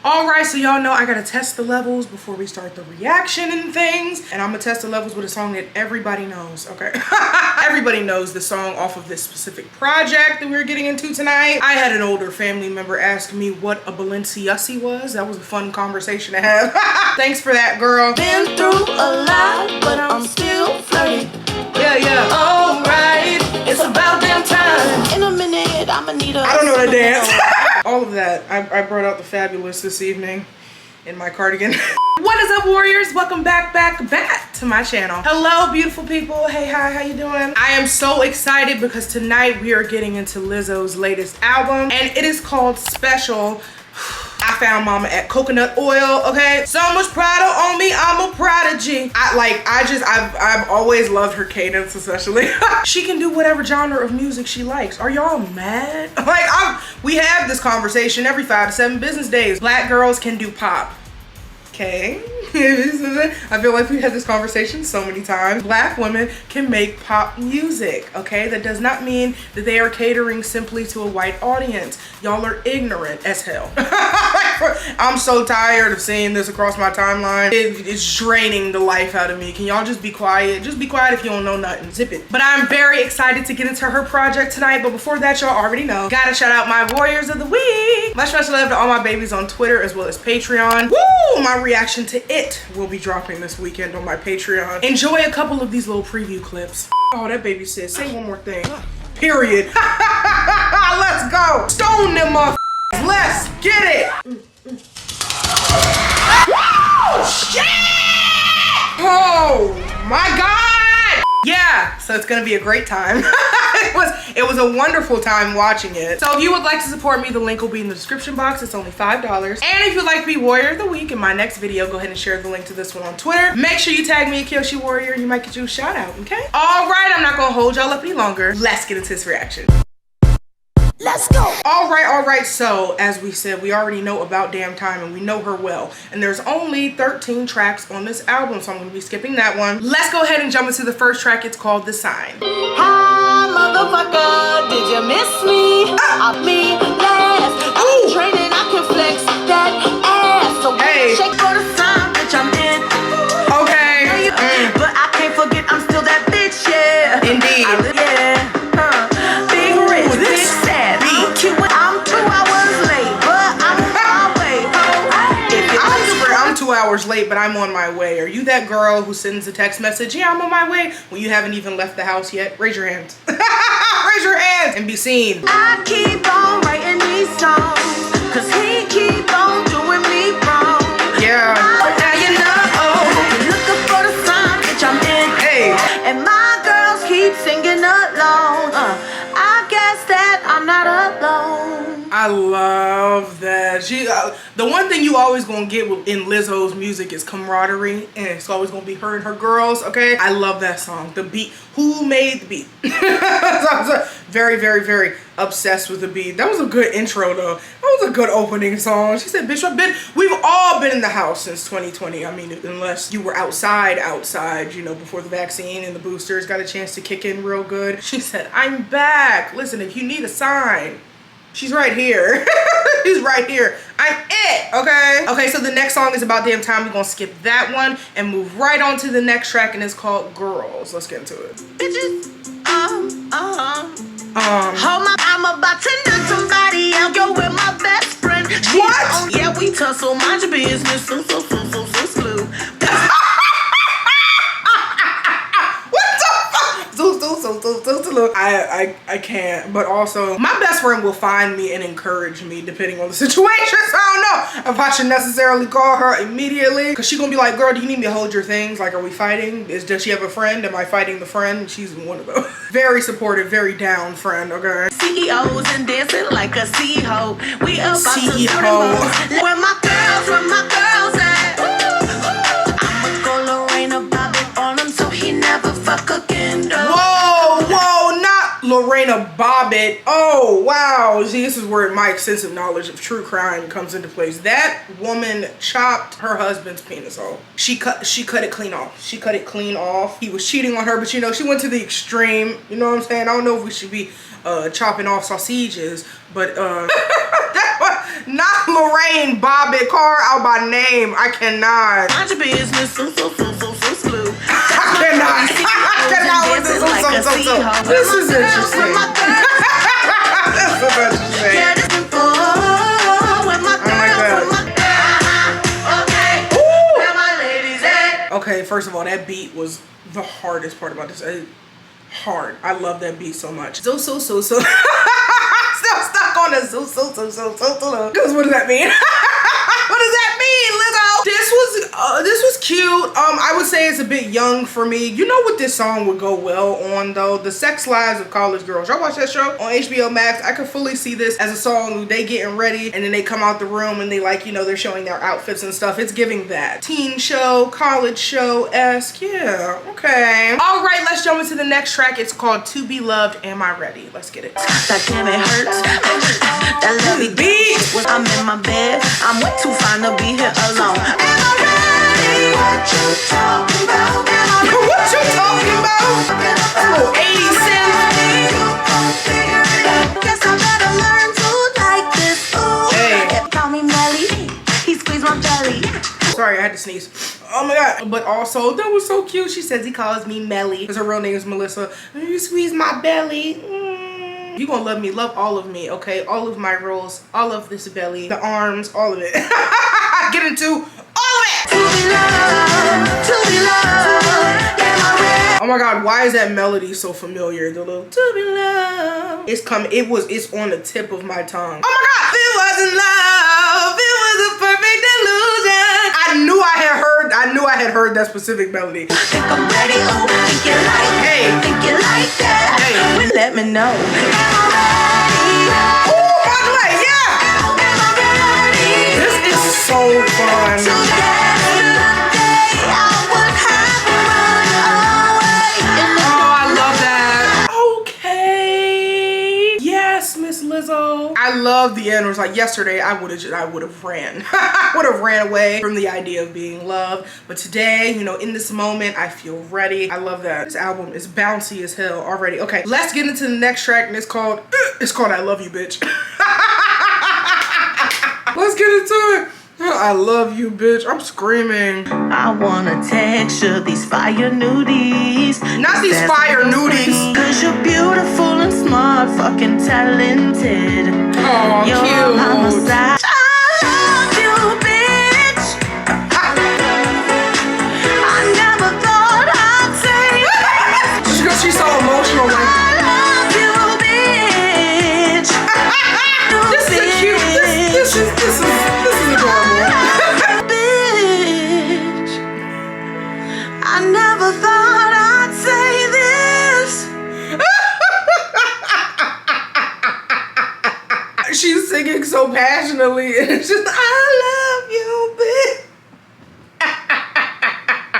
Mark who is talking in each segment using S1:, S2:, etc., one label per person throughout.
S1: Alright, so y'all know I gotta test the levels before we start the reaction and things. And I'm gonna test the levels with a song that everybody knows, okay? Everybody knows the song off of this specific project that we're getting into tonight. I had an older family member ask me what a Balenciaga was. That was a fun conversation to have. Thanks for that, girl.
S2: Been through a lot, but I'm still flirty.
S1: Yeah.
S2: Alright, it's about damn time. In a minute, I'ma need a...
S1: I don't know how to dance. All of that. I brought out the fabulous this evening in my cardigan. What is up, warriors? Welcome back to my channel. Hello, beautiful people. Hey, hi, how you doing? I am so excited because tonight we are getting into Lizzo's latest album, and it is called Special. I found mama at coconut oil, okay? So much pride on me, I'm a prodigy. I've always loved her cadence, especially. She can do whatever genre of music she likes. Are y'all mad? We have this conversation every 5 to 7 business days. Black girls can do pop. Okay. I feel like we've had this conversation so many times. Black women can make pop music, okay? That does not mean that they are catering simply to a white audience. Y'all are ignorant as hell. I'm so tired of seeing this across my timeline. It's draining the life out of me. Can y'all just be quiet? Just be quiet if you don't know nothing. Zip it. But I'm very excited to get into her project tonight. But before that, y'all already know, gotta shout out my warriors of the week. Much love to all my babies on Twitter as well as Patreon. Woo! My reaction to It will be dropping this weekend on my Patreon. Enjoy a couple of these little preview clips. Oh, that baby said, say one more thing. Period. Let's go. Stone them motherfuckers. Let's get it. Shit! Oh my God! Yeah, so it's gonna be a great time. It was a wonderful time watching it. So if you would like to support me, the link will be in the description box. It's only $5. And if you'd like to be Warrior of the Week in my next video, go ahead and share the link to this one on Twitter. Make sure you tag me at KioshiWarrior and you might get you a shout out, okay? All right, I'm not gonna hold y'all up any longer. Let's get into this reaction.
S2: Let's go.
S1: All right. So as we said, we already know about Damn Time and we know her well. And there's only 13 tracks on this album, so I'm gonna be skipping that one. Let's go ahead and jump into the first track. It's called The Sign.
S2: Hi, motherfucker, did you miss me? I'm me last. I'm training, I can flex that ass. So
S1: hey,
S2: shake for the sign, bitch, I'm in.
S1: Okay.
S2: But I can't forget I'm still that bitch, yeah.
S1: Indeed.
S2: Big rich, big sad. I'm 2 hours late, but I'm on my way home.
S1: I'm 2 hours late, but I'm on my way. Are you that girl who sends a text message, yeah, I'm on my way, when you haven't even left the house yet? Raise your hands. Raise your hands and be seen.
S2: I keep on writing these songs, cause he keep on doing me wrong.
S1: Yeah.
S2: Now you know, looking for the sign, bitch, I'm in.
S1: Hey.
S2: And my girls keep singing along. I guess that I'm not alone.
S1: I love that. The one thing you always gonna get in Lizzo's music is camaraderie, and it's always gonna be her and her girls, okay? I love that song. The beat. Who made the beat? So I was very obsessed with the beat. That was a good intro though. That was a good opening song. She said, bitch, we've all been in the house since 2020. I mean, unless you were outside, you know, before the vaccine and the boosters got a chance to kick in real good. She said, I'm back. Listen, if you need a sign, she's right here. She's right here. I'm it, okay? Okay, so the next song is about Damn Time. We're gonna skip that one and move right on to the next track, and it's called Girls. Let's get into it.
S2: Bitches, I'm about to knock somebody out. Go with my best friend.
S1: What?
S2: Yeah, we tussle, mind your business. So slew.
S1: I can't, but also my best friend will find me and encourage me depending on the situation. So I don't know if I should necessarily call her immediately, because she's gonna be like, girl, do you need me to hold your things? Like, are we fighting? Does she have a friend? Am I fighting the friend? She's one of those. Very supportive, very down friend, okay?
S2: CEOs and dancing like a CEO. We about
S1: CEO.
S2: to where my girls at? I'ma go Lorena Bobbitt on him so he never fuck again.
S1: Whoa, not Lorena Bobbitt. Oh, wow. See, this is where my extensive knowledge of true crime comes into place. That woman chopped her husband's penis off. She cut it clean off. She cut it clean off. He was cheating on her, but you know, she went to the extreme. You know what I'm saying? I don't know if we should be chopping off sausages, but not Lorraine Bobbitt, call her out by name. I cannot.
S2: Mind your business, so slew.
S1: I cannot with this. This is interesting. That's so interesting.
S2: Yeah, this is for with my girls, with my where my ladies at?
S1: Okay, first of all, that beat was the hardest part about this. Hard. I love that beat so much. So. Still stuck on the so. Because what does that mean? What does that mean, Lizzo? This was cute. I would say it's a bit young for me. You know what this song would go well on though? The Sex Lives of College Girls. Y'all watch that show on HBO Max? I could fully see this as a song they getting ready and then they come out the room and they like, you know, they're showing their outfits and stuff. It's giving that. Teen show, college show-esque. Yeah, okay. All right, let's jump into the next track. It's called To Be Loved. Am I Ready? Let's get it.
S2: That damn it hurts. That lovely
S1: beat.
S2: When I'm in my bed, I'm way too fine to be here alone. Am I ready? What you talking about?
S1: What you talking about? Oh, 80 cents.
S2: Guess I better learn to like this. Ooh.
S1: Hey.
S2: Call me Melly. He squeezed my belly.
S1: Sorry, I had to sneeze. Oh my god. But also, that was so cute. She says he calls me Melly because her real name is Melissa. You squeeze my belly. You gonna love me, love all of me, okay? All of my rolls, all of this belly, the arms, all of it. Get into all of it.
S2: To be loved, am I ready?
S1: Oh my god, why is that melody so familiar? The little to be loved. It's coming. It's on the tip of my tongue. Oh my god, it wasn't love. It was a perfect illusion. I knew I had heard that specific melody.
S2: Think I'm ready, oh, think you like
S1: Hey.
S2: Think you like that?
S1: Hey.
S2: Well, let me know. Am I ready?
S1: Oh, by the way, yeah.
S2: Am I ready?
S1: This is so fun.
S2: Yesterday, I would have run away.
S1: Oh, I love that. Okay. Yes, Miss Lizzo. I love the end. It was like yesterday, I would have ran. I would have ran away from the idea of being loved. But today, you know, in this moment, I feel ready. I love that. This album is bouncy as hell already. Okay, let's get into the next track, and it's called I Love You, Bitch. Let's get into it. I love you, bitch. I'm screaming.
S2: I wanna texture these fire nudies.
S1: Not these fire nudies.
S2: Cause you're beautiful and smart, fucking talented.
S1: Oh,
S2: You're
S1: cute.
S2: on my side. I love you, bitch. I never thought I'd say this.
S1: Because she's so emotional. Like,
S2: I love you, bitch.
S1: this is cute. This is adorable.
S2: Bitch, I never thought I'd say this.
S1: She's singing so passionately, and it's just, I love you, bitch.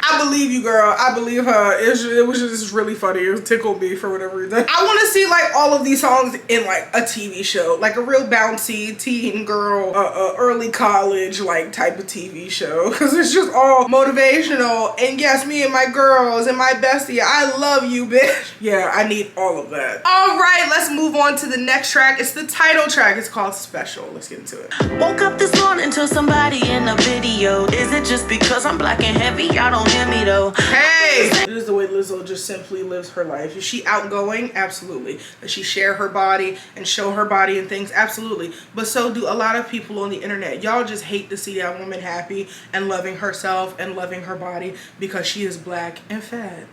S1: I believe you, girl. I believe her. It was just really funny. It tickled me for whatever reason. I want to see like all of these songs in like a TV show, like a real bouncy teen girl, early college like type of TV show, because it's just all motivational. And yes, me and my girls and my bestie, I love you, bitch. Yeah, I need all of that. All right, let's move on to the next track. It's the title track. It's called Special. Let's get into it.
S2: Woke up this morning to somebody in a video. Is it just because I'm black and heavy? Y'all don't hear me though.
S1: Hey! This is the way Lizzo just simply lives her life. Is she outgoing? Absolutely. Does she share her body and show her body and things? Absolutely. But so do a lot of people on the internet. Y'all just hate to see that woman happy and loving herself and loving her body because she is black and fat.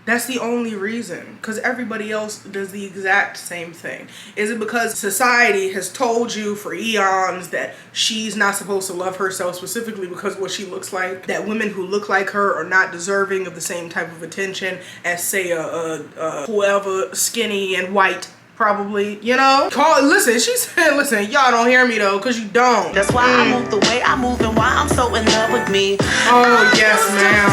S1: That's the only reason, because everybody else does the exact same thing. Is it because society has told you for eons that she's not supposed to love herself specifically because of what she looks like, that women who look like her are not deserving of the same type of attention as say whoever skinny and white? Probably, you know? Listen, she said, listen, y'all don't hear me though, because you don't.
S2: That's why I move the way I move and why I'm so in love with me.
S1: Oh, yes, ma'am.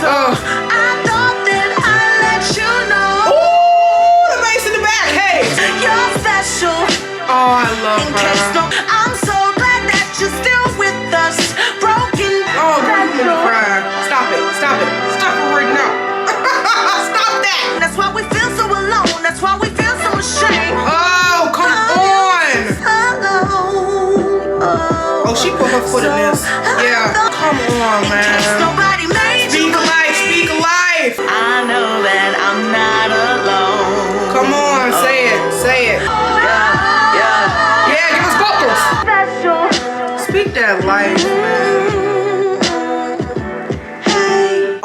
S1: Oh.
S2: I thought that I'd let you know.
S1: Ooh, the bass in the back, hey.
S2: You're special.
S1: Oh, I love her.
S2: I'm so glad that you're still with us. Broken.
S1: Oh, girl, you made me cry. Stop it, stop it. Stop it right now. Stop that.
S2: That's why we feel so alone. That's why we feel so ashamed.
S1: Oh, come on.
S2: Alone. Oh.
S1: Yeah, come on, man.
S2: Nobody made
S1: Speak life, speak life.
S2: I know that I'm not alone.
S1: Come on, say it, say it. Yeah, give us vocals. Speak that life, man.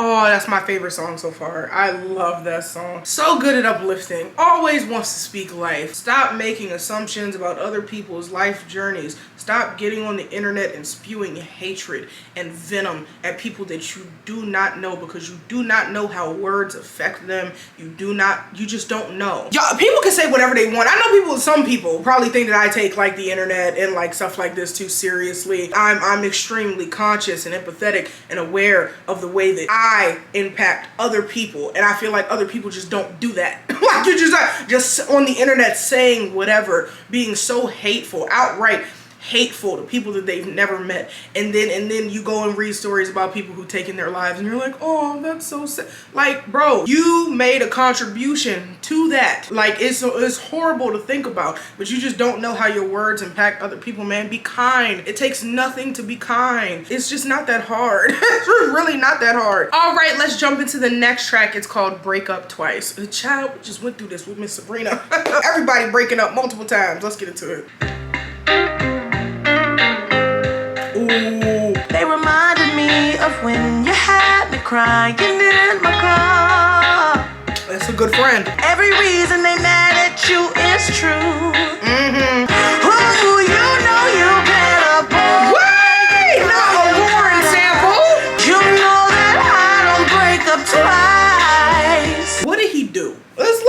S1: Oh, that's my favorite song so far. I love that song. So good at uplifting. Always wants to speak life. Stop making assumptions about other people's life journeys. Stop getting on the internet and spewing hatred and venom at people that you do not know, because you do not know how words affect them. You just don't know. Y'all, people can say whatever they want. I know some people probably think that I take like the internet and like stuff like this too seriously. I'm extremely conscious and empathetic and aware of the way that I impact other people, and I feel like other people just don't do that. Like you're just on the internet saying whatever, being so hateful, outright hateful to people that they've never met, and then you go and read stories about people who taken their lives and you're like, oh, that's so sad. Like, bro, you made a contribution to that. Like, it's horrible to think about, but you just don't know how your words impact other people, man. Be kind. It takes nothing to be kind. It's just not that hard. It's really not that hard. All right, let's jump into the next track. It's called Break Up Twice. The child just went through this with Miss Sabrina. Everybody breaking up multiple times. Let's get into it.
S2: Ooh. They reminded me of when you had me crying in my car.
S1: That's a good friend.
S2: Every reason they mad at you is true. Ooh, you know you better boy.
S1: Wait, not a Lauren sample.
S2: You know that I don't break up twice.
S1: What did he do? Let's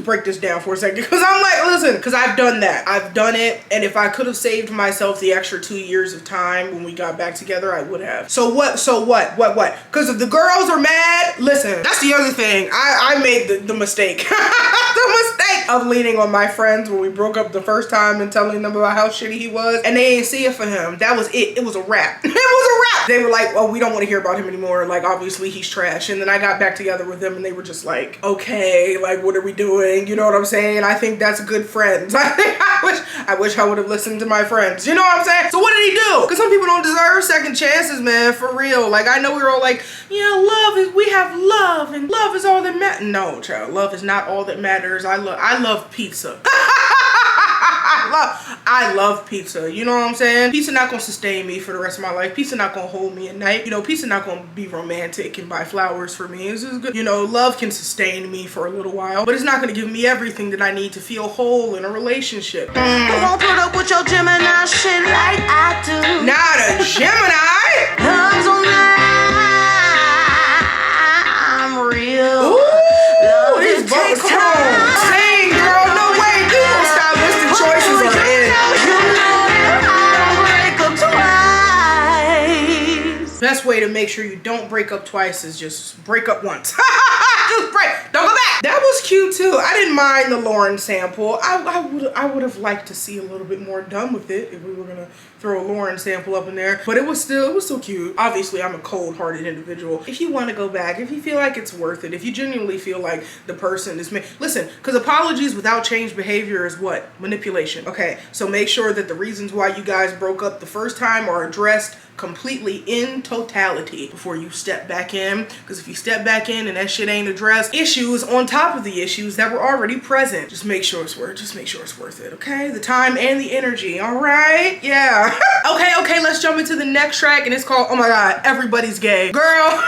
S1: break this down for a second, because I'm like, listen, because I've done that. I've done it, and if I could have saved myself the extra 2 years of time when we got back together, I would have. So what? Because if the girls are mad, listen, that's the other thing. I made the mistake. The mistake of leaning on my friends when we broke up the first time and telling them about how shitty he was, and they ain't see it for him. That was it. It was a wrap. It was a wrap. They were like, oh, we don't want to hear about him anymore. Like, obviously he's trash. And then I got back together with them and they were just like, okay, like, what are we doing? You know what I'm saying? I think that's good friends. I wish I would have listened to my friends. You know what I'm saying? So what did he do? Because some people don't deserve second chances, man, for real. Like, I know we were all like, yeah, we have love, and love is all that matters. No, child, love is not all that matters. I love pizza. I love pizza. You know what I'm saying? Pizza not gonna sustain me for the rest of my life. Pizza not gonna hold me at night. You know, pizza not gonna be romantic and buy flowers for me. This is good. You know, love can sustain me for a little while, but it's not gonna give me everything that I need to feel whole in a relationship.
S2: You won't put up with your Gemini shit like I do.
S1: Not a Gemini.
S2: Love's on I'm real.
S1: Ooh,
S2: love
S1: these
S2: it
S1: vocals,
S2: takes
S1: come on.
S2: time.
S1: Sing, girl, no way. You don't stop listening. Choices are in. Best way to make sure you don't break up twice is just break up once. Just break. Don't go back. That was cute too. I didn't mind the Lauren sample. I would have liked to see a little bit more done with it if we were gonna throw a Lauren sample up in there. But it was still cute. Obviously, I'm a cold-hearted individual. If you want to go back, if you feel like it's worth it, if you genuinely feel like the person is listen, because apologies without changed behavior is what? Manipulation. Okay, so make sure that the reasons why you guys broke up the first time are addressed completely in totality before you step back in, because if you step back in and that shit ain't addressed, issues on top of the issues that were already present, just make sure it's worth it, okay? The time and the energy, all right? Yeah. Okay, let's jump into the next track, and it's called, oh my god, Everybody's Gay. Girl.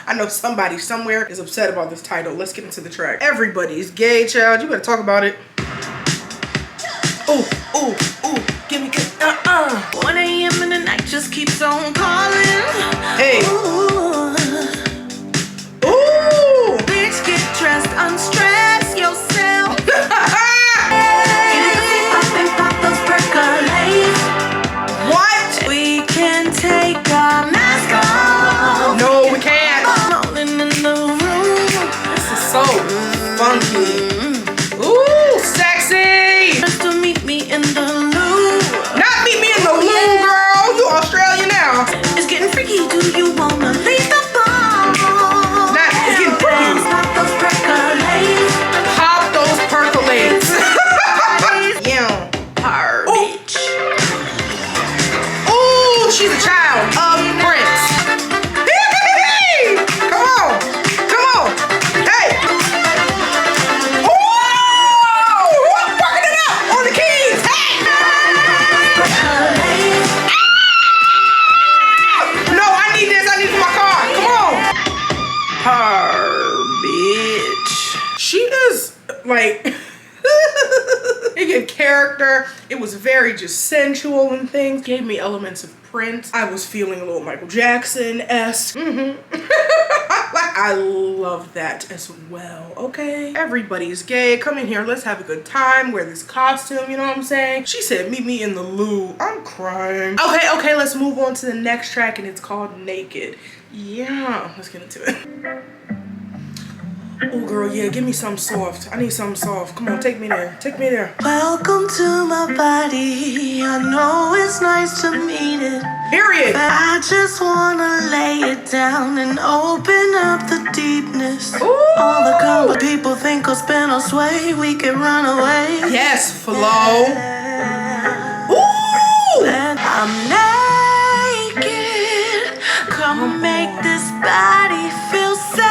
S1: I know somebody somewhere is upset about this title. Let's get into the track. Everybody's gay, child. You better talk about it. Ooh, give me good.
S2: 1 a.m. in the night just keeps on calling.
S1: Hey.
S2: Ooh. Bitch, get dressed, unstress yourself. Get up and pop those percolates.
S1: What?
S2: We can take our mask off.
S1: No, we can't.
S2: Rolling in the room.
S1: This is so funky. Ooh, sexy.
S2: Just to meet me in the loo.
S1: Not meet me in the she's a child of Prince. Come on. Come on. Hey. Ooh! Working it up on the keys. Hey. No, I need this. I need it for my car. Come on. Her bitch. She is like... It gave character. It was very just sensual and things. Gave me elements of Prince. I was feeling a little Michael Jackson-esque. I love that as well, okay? Everybody's gay. Come in here. Let's have a good time. Wear this costume, you know what I'm saying? She said, meet me in the loo. I'm crying. Okay, let's move on to the next track, and it's called Naked. Yeah, let's get into it. Oh girl, yeah, give me something soft. I need something soft. Come on, take me there. Take me there.
S2: Welcome to my body. I know it's nice to meet it.
S1: Period.
S2: But I just wanna lay it down and open up the deepness.
S1: Ooh.
S2: All the color people think will spin us way. We can run away.
S1: Yes, Flo. Ooh.
S2: And I'm naked. Come make this body feel sacred.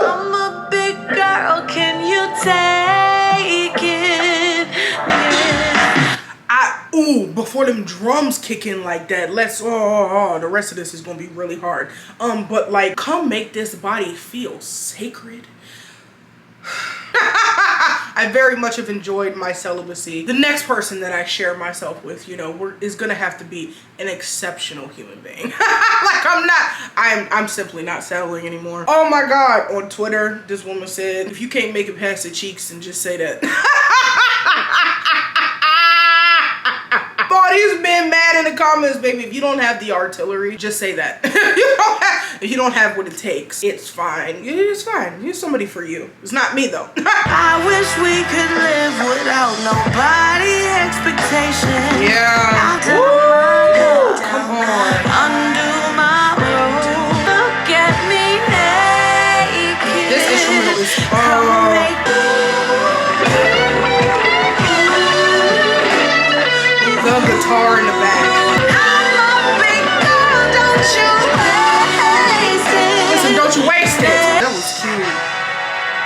S2: I'm a big girl. Can you take it? Yeah.
S1: Ooh, before them drums kick in like that, the rest of this is gonna be really hard. But like, come make this body feel sacred. I very much have enjoyed my celibacy. The next person that I share myself with, you know, is gonna have to be an exceptional human being. Like I'm simply not settling anymore. Oh my God, on Twitter, this woman said, if you can't make it past the cheeks, then just say that. These men mad in the comments, baby. If you don't have the artillery, just say that. If you don't have what it takes, it's fine. It's fine. Here's somebody for you. It's not me though.
S2: I wish we could live without nobody expectation.
S1: Yeah.
S2: Woo!
S1: Come on.
S2: Undo my robe. Look at me naked.
S1: This instrumental is the guitar in the back.
S2: I'm a big girl, don't you waste it.
S1: Listen, don't you waste it. That was cute.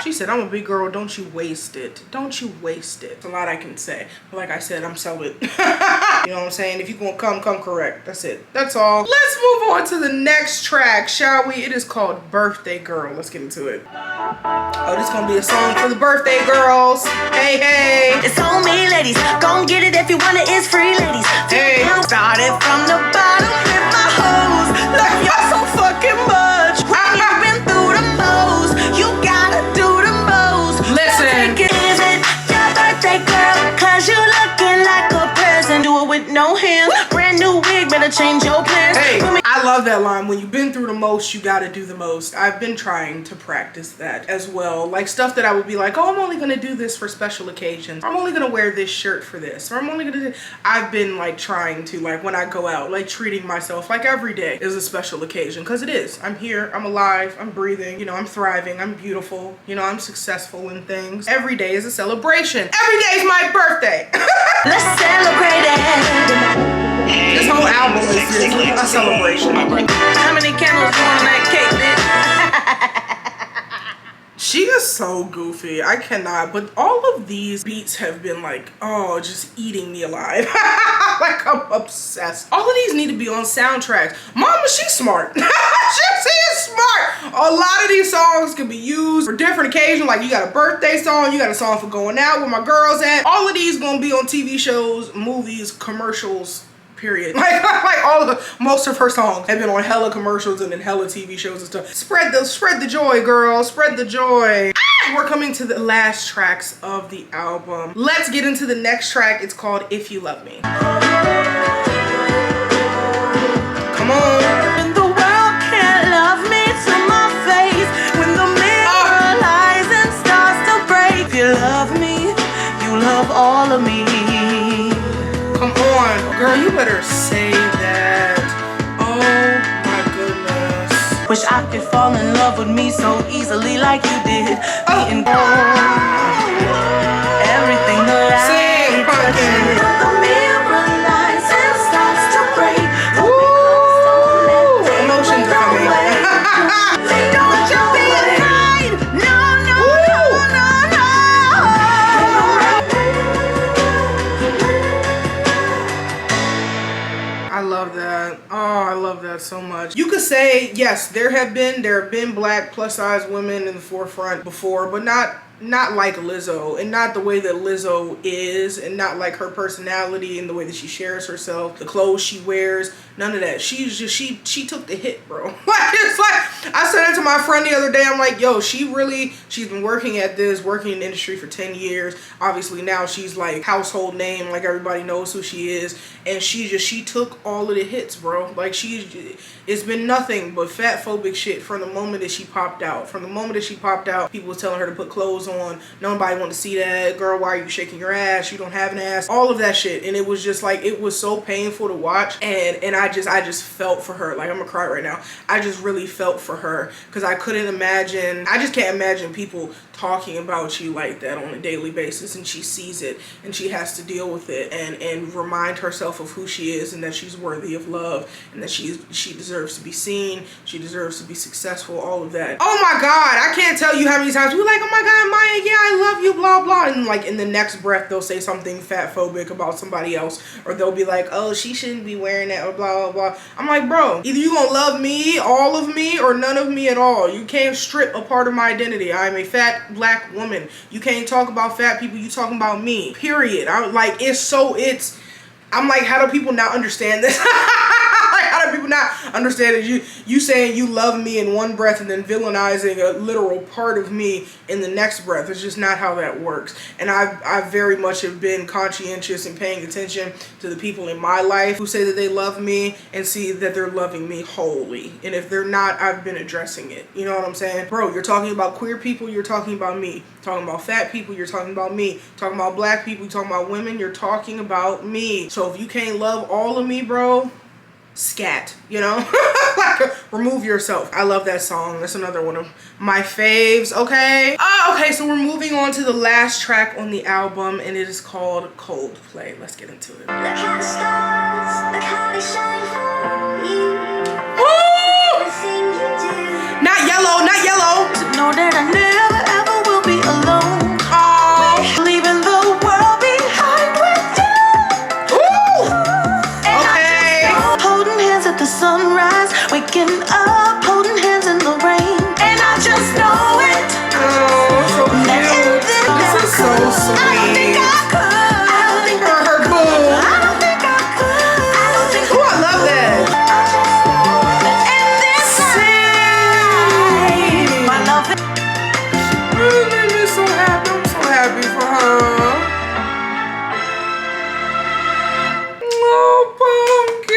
S1: She said, I'm a big girl, don't you waste it. Don't you waste it. It's a lot I can say. But like I said, I'm celibate. You know what I'm saying? If you gonna come correct. That's it. That's all. Let's move on to the next track, shall we? It is called Birthday Girl. Let's get into it. Oh, this is gonna be a song for the birthday girls. Hey, hey.
S2: It's on me, ladies. Gon' get it if you want it. It's free, ladies.
S1: Hey.
S2: Started from the bottom with my hoes. Love you so fucking much. You've been through the most. You gotta do the most.
S1: Listen.
S2: Is it your birthday, girl? Cause you looking like a present. Do it with no hands. Brand new wig, better change your plans.
S1: Hey, I love that line. When you've been through the most, you gotta do the most. I've been trying to practice that as well. Like stuff that I would be like, oh, I'm only gonna do this for special occasions. I'm only gonna wear this shirt for this. Or I'm only gonna do... I've been like trying to, like when I go out, like treating myself like every day is a special occasion. Cause it is. I'm here, I'm alive, I'm breathing, you know, I'm thriving, I'm beautiful, you know, I'm successful in things. Every day is a celebration. Every day is my birthday.
S2: Let's celebrate it.
S1: This whole album is a celebration.
S2: How many candles you want on that cake, bitch?
S1: She is so goofy. I cannot. But all of these beats have been like, oh, just eating me alive. Like I'm obsessed. All of these need to be on soundtracks. Mama, she's smart. She is smart. A lot of these songs can be used for different occasions. Like you got a birthday song, you got a song for going out where my girls at. All of these gonna be on TV shows, movies, commercials. Period. Like most of her songs have been on hella commercials and then hella TV shows and stuff. Spread the joy, girl. Spread the joy. We're coming to the last tracks of the album. Let's get into the next track. It's called If You Love Me. Come on.
S2: When the world can't love me to my face, when the mirror lies and starts to break. If you love me, you love all of me.
S1: Come on, girl, you better say that. Oh my goodness.
S2: Wish I could fall in love with me so easily like you did. Being everything that I
S1: Sing, pumpkin.
S2: the mirror lies and
S1: love that. Oh, I love that so much. You could say, yes, there have been black plus size women in the forefront before, but not like Lizzo, and not the way that Lizzo is, and not like her personality and the way that she shares herself, the clothes she wears, none of that. She's just, she took the hit, bro. Like, it's like, I said it to my friend the other day, I'm like, yo, she's been working in the industry for 10 years. Obviously now she's like household name, like everybody knows who she is, and she took all of the hits, bro. Like, it's been nothing but fat phobic shit from the moment that she popped out. From the moment that she popped out, people was telling her to put clothes on. Nobody wanted to see that. Girl, why are you shaking your ass? You don't have an ass. All of that shit. And it was just like, it was so painful to watch. And I just felt for her. Like, I'm gonna cry right now. I just really felt for her, because I couldn't imagine, I just can't imagine people talking about you like that on a daily basis, and she sees it and she has to deal with it and remind herself of who she is, and that she's worthy of love, and that she deserves to be seen, she deserves to be successful, all of that. Oh my God, I can't tell you how many times we're like, oh my God, Maya, yeah, I love you, blah blah, and like in the next breath they'll say something fat phobic about somebody else, or they'll be like, oh, she shouldn't be wearing that, or blah blah blah. I'm like, bro, either you gonna love me, all of me, or none of me at all. You can't strip a part of my identity. I'm a fat black woman. You can't talk about fat people, you talking about me, period. I'm like, I'm like, how do people not understand this? Like, how do people not understand that you saying you love me in one breath and then villainizing a literal part of me in the next breath? It's just not how that works. And I very much have been conscientious and paying attention to the people in my life who say that they love me, and see that they're loving me wholly. And if they're not, I've been addressing it. You know what I'm saying? Bro, you're talking about queer people, you're talking about me. Talking about fat people, you're talking about me. Talking about black people, you're talking about women, you're talking about me. So if you can't love all of me, bro, scat, you know? Like, remove yourself. I love that song. That's another one of my faves, okay? Okay, so we're moving on to the last track on the album, and it is called Coldplay. Let's get into it.
S2: Look at the stars, look how they shine for you. Everything you do.
S1: Not yellow, not yellow.
S2: To know that I never ever will be alone. Leaving the world behind with you.
S1: Okay.
S2: Holding hands at the sunrise, waking up, holding hands in the rain, and I just know it.
S1: Oh, so cute. This is so sweet.
S2: I don't think I could. I don't think
S1: her boo.
S2: I don't think I could. I don't think
S1: Oh, I love that.
S2: I just know that in this life, my love is
S1: Oh, it made me so happy. I'm so happy for her. Oh, pumpkin,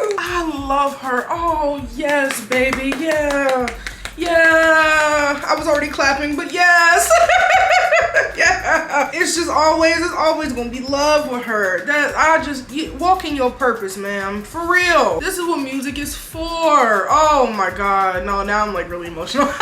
S1: yeah. I love her. Oh, yes, baby, yeah. Yeah. I was already clapping, but yes. Yeah. It's always gonna be love with her. Walk in your purpose, ma'am. For real. This is what music is for. Oh my God. No, now I'm like really emotional.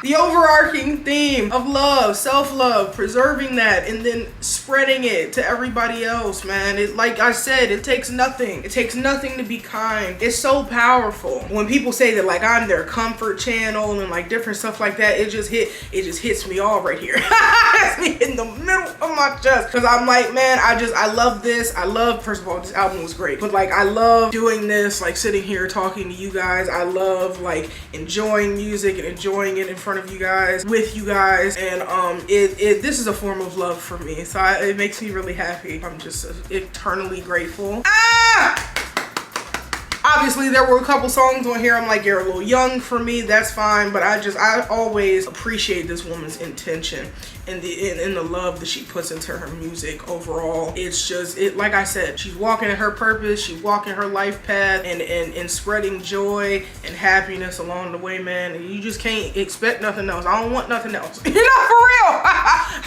S1: The overarching theme of love, self-love, preserving that, and then spreading it to everybody else, man. It, like I said, it takes nothing. It takes nothing to be kind. It's so powerful. When people say that, like, I'm their comfort channel and like different stuff like that, it just hits me all right here. It's me in the middle of my chest, because I'm like, man, I love this. First of all, this album was great, but like, I love doing this, like sitting here talking to you guys. I love like enjoying music and enjoying it in front of you guys, with you guys, and this is a form of love for me, so it makes me really happy. I'm just eternally grateful. Obviously there were a couple songs on here I'm like, you're a little young for me, that's fine, but I always appreciate this woman's intention and the love that she puts into her music overall. It's just, like I said, she's walking in her purpose, she's walking her life path, and spreading joy and happiness along the way, man. And you just can't expect nothing else. I don't want nothing else. You know, for real.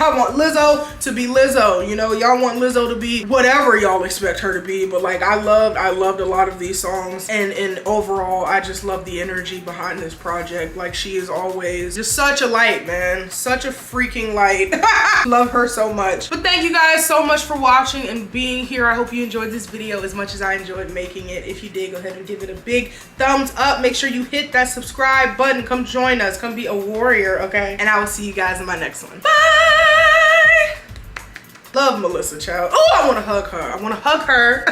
S1: I want Lizzo to be Lizzo. You know, y'all want Lizzo to be whatever y'all expect her to be, but like, I loved a lot of these songs, and overall, I just love the energy behind this project. Like, she is always just such a light, man. Such a freaking light. Love her so much. But thank you guys so much for watching and being here. I hope you enjoyed this video as much as I enjoyed making it. If you did, go ahead and give it a big thumbs up. Make sure you hit that subscribe button. Come join us. Come be a warrior, okay? And I will see you guys in my next one. Bye! Love Melissa, child. Oh, I want to hug her. I want to hug her.